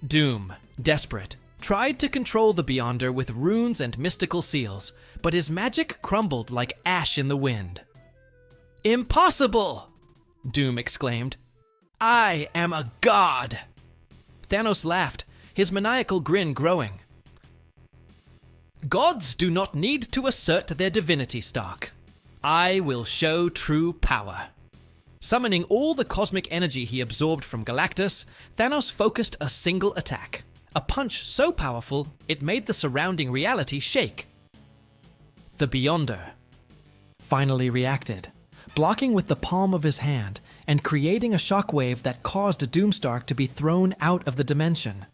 Doom, desperate, tried to control the Beyonder with runes and mystical seals, but his magic crumbled like ash in the wind. "Impossible!" Doom exclaimed. "I am a god!" Thanos laughed, his maniacal grin growing. "Gods do not need to assert their divinity, Stark. I will show true power." Summoning all the cosmic energy he absorbed from Galactus, Thanos focused a single attack. A punch so powerful, it made the surrounding reality shake. The Beyonder finally reacted, blocking with the palm of his hand and creating a shockwave that caused Doomstark to be thrown out of the dimension.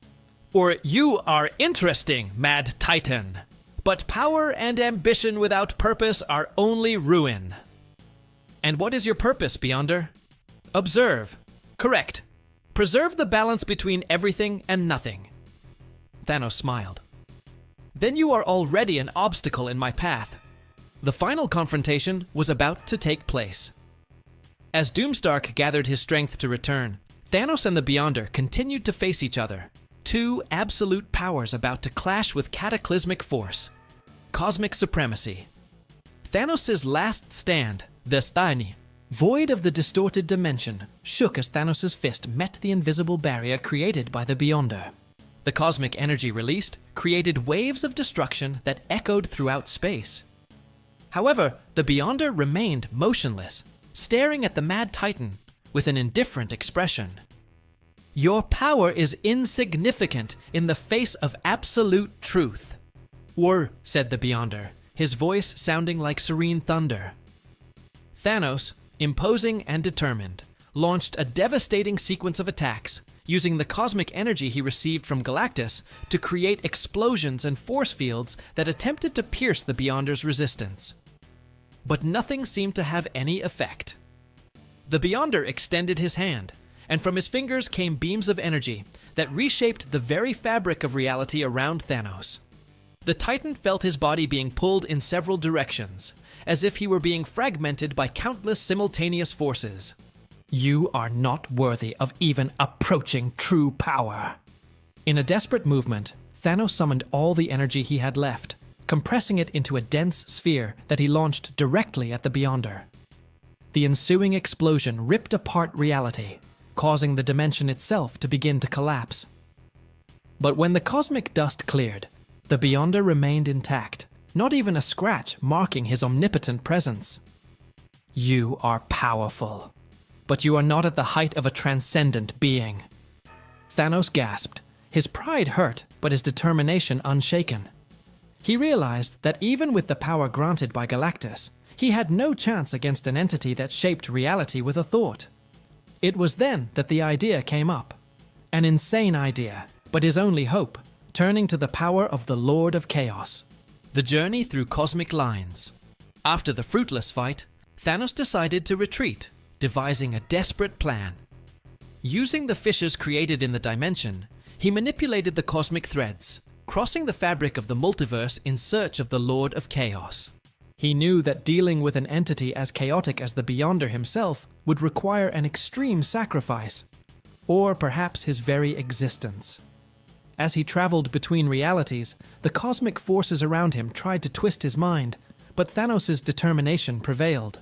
"Or you are interesting, Mad Titan. But power and ambition without purpose are only ruin." "And what is your purpose, Beyonder?" "Observe. Correct. Preserve the balance between everything and nothing." Thanos smiled. "Then you are already an obstacle in my path." The final confrontation was about to take place. As Doomstark gathered his strength to return, Thanos and the Beyonder continued to face each other. Two absolute powers about to clash with cataclysmic force. Cosmic supremacy. Thanos' last stand, the Steini, void of the distorted dimension, shook as Thanos' fist met the invisible barrier created by the Beyonder. The cosmic energy released created waves of destruction that echoed throughout space. However, the Beyonder remained motionless, staring at the Mad Titan with an indifferent expression. "Your power is insignificant in the face of absolute truth." "Were," said the Beyonder, his voice sounding like serene thunder. Thanos, imposing and determined, launched a devastating sequence of attacks, using the cosmic energy he received from Galactus to create explosions and force fields that attempted to pierce the Beyonder's resistance. But nothing seemed to have any effect. The Beyonder extended his hand, and from his fingers came beams of energy that reshaped the very fabric of reality around Thanos. The Titan felt his body being pulled in several directions, as if he were being fragmented by countless simultaneous forces. "You are not worthy of even approaching true power." In a desperate movement, Thanos summoned all the energy he had left, compressing it into a dense sphere that he launched directly at the Beyonder. The ensuing explosion ripped apart reality, causing the dimension itself to begin to collapse. But when the cosmic dust cleared, the Beyonder remained intact, not even a scratch marking his omnipotent presence. "You are powerful, but you are not at the height of a transcendent being." Thanos gasped, his pride hurt, but his determination unshaken. He realized that even with the power granted by Galactus, he had no chance against an entity that shaped reality with a thought. It was then that the idea came up. An insane idea, but his only hope, turning to the power of the Lord of Chaos. The journey through cosmic lines. After the fruitless fight, Thanos decided to retreat, devising a desperate plan. Using the fissures created in the dimension, he manipulated the cosmic threads, crossing the fabric of the multiverse in search of the Lord of Chaos. He knew that dealing with an entity as chaotic as the Beyonder himself would require an extreme sacrifice, or perhaps his very existence. As he traveled between realities, the cosmic forces around him tried to twist his mind, but Thanos' determination prevailed.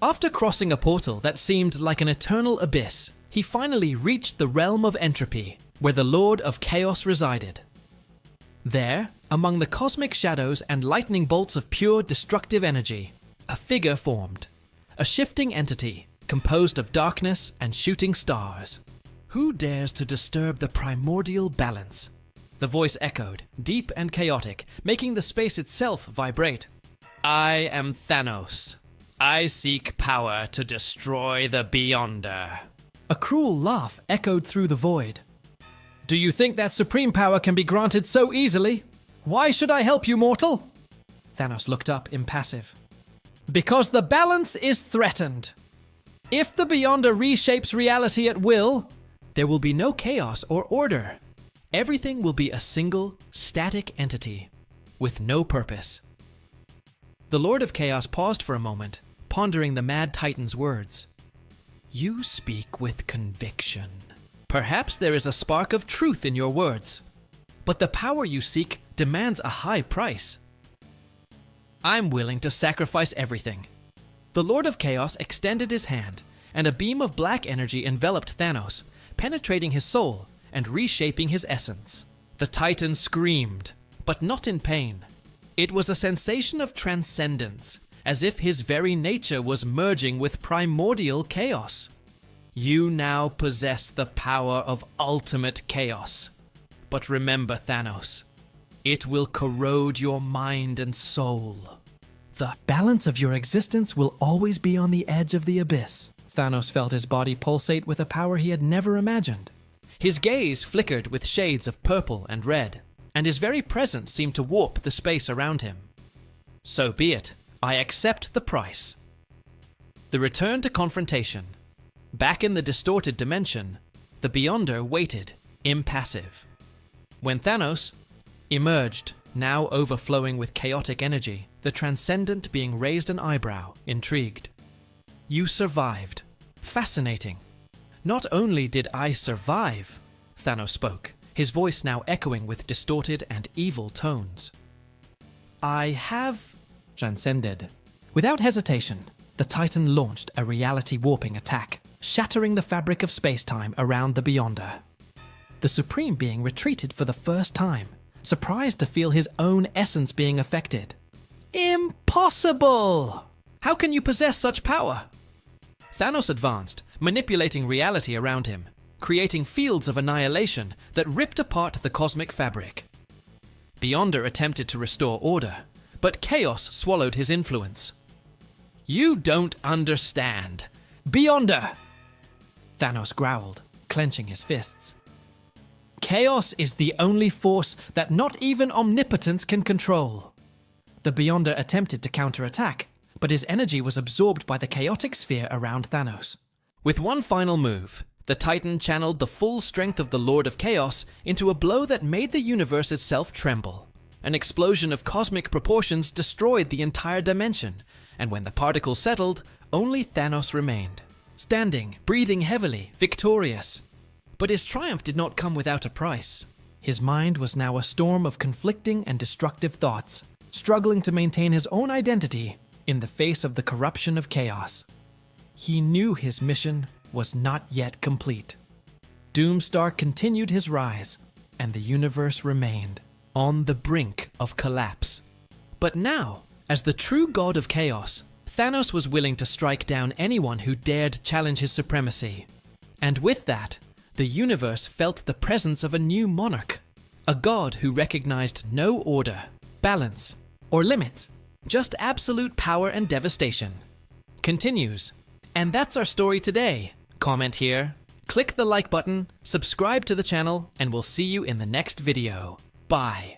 After crossing a portal that seemed like an eternal abyss, he finally reached the realm of entropy, where the Lord of Chaos resided. There, among the cosmic shadows and lightning bolts of pure destructive energy, a figure formed, a shifting entity composed of darkness and shooting stars. "Who dares to disturb the primordial balance?" The voice echoed, deep and chaotic, making the space itself vibrate. "I am Thanos. I seek power to destroy the Beyonder." A cruel laugh echoed through the void. "Do you think that supreme power can be granted so easily? Why should I help you, mortal?" Thanos looked up, impassive. "Because the balance is threatened. If the Beyonder reshapes reality at will, there will be no chaos or order. Everything will be a single, static entity, with no purpose." The Lord of Chaos paused for a moment, pondering the Mad Titan's words. "You speak with conviction. Perhaps there is a spark of truth in your words. but the power you seek demands a high price. I'm willing to sacrifice everything. The Lord of Chaos extended his hand, and a beam of black energy enveloped Thanos, penetrating his soul and reshaping his essence. The Titan screamed, but not in pain. It was a sensation of transcendence, as if his very nature was merging with primordial chaos. You now possess the power of ultimate chaos. But remember, Thanos, it will corrode your mind and soul. The balance of your existence will always be on the edge of the abyss. Thanos felt his body pulsate with a power he had never imagined. His gaze flickered with shades of purple and red, and his very presence seemed to warp the space around him. So be it. I accept the price. The return to confrontation. Back in the distorted dimension, the Beyonder waited, impassive. When Thanos emerged, now overflowing with chaotic energy, the Transcendent being raised an eyebrow, intrigued. You survived. Fascinating. Not only did I survive, Thanos spoke, his voice now echoing with distorted and evil tones. I have transcended. Without hesitation, the Titan launched a reality-warping attack, shattering the fabric of space-time around the Beyonder. The Supreme Being retreated for the first time, surprised to feel his own essence being affected. Impossible! How can you possess such power? Thanos advanced, manipulating reality around him, creating fields of annihilation that ripped apart the cosmic fabric. Beyonder attempted to restore order, but chaos swallowed his influence. You don't understand. Beyonder! Thanos growled, clenching his fists. Chaos is the only force that not even omnipotence can control. The Beyonder attempted to counterattack, but his energy was absorbed by the chaotic sphere around Thanos. With one final move, the Titan channeled the full strength of the Lord of Chaos into a blow that made the universe itself tremble. An explosion of cosmic proportions destroyed the entire dimension, and when the particles settled, only Thanos remained, standing, breathing heavily, victorious. But his triumph did not come without a price. His mind was now a storm of conflicting and destructive thoughts, struggling to maintain his own identity in the face of the corruption of chaos. He knew his mission was not yet complete. Doomstark continued his rise, and the universe remained on the brink of collapse. But now, as the true god of chaos, Thanos was willing to strike down anyone who dared challenge his supremacy. And with that, the universe felt the presence of a new monarch, a god who recognized no order, balance, or limits, just absolute power and devastation. Continues. And that's our story today. Comment here, click the like button, subscribe to the channel, and we'll see you in the next video. Bye.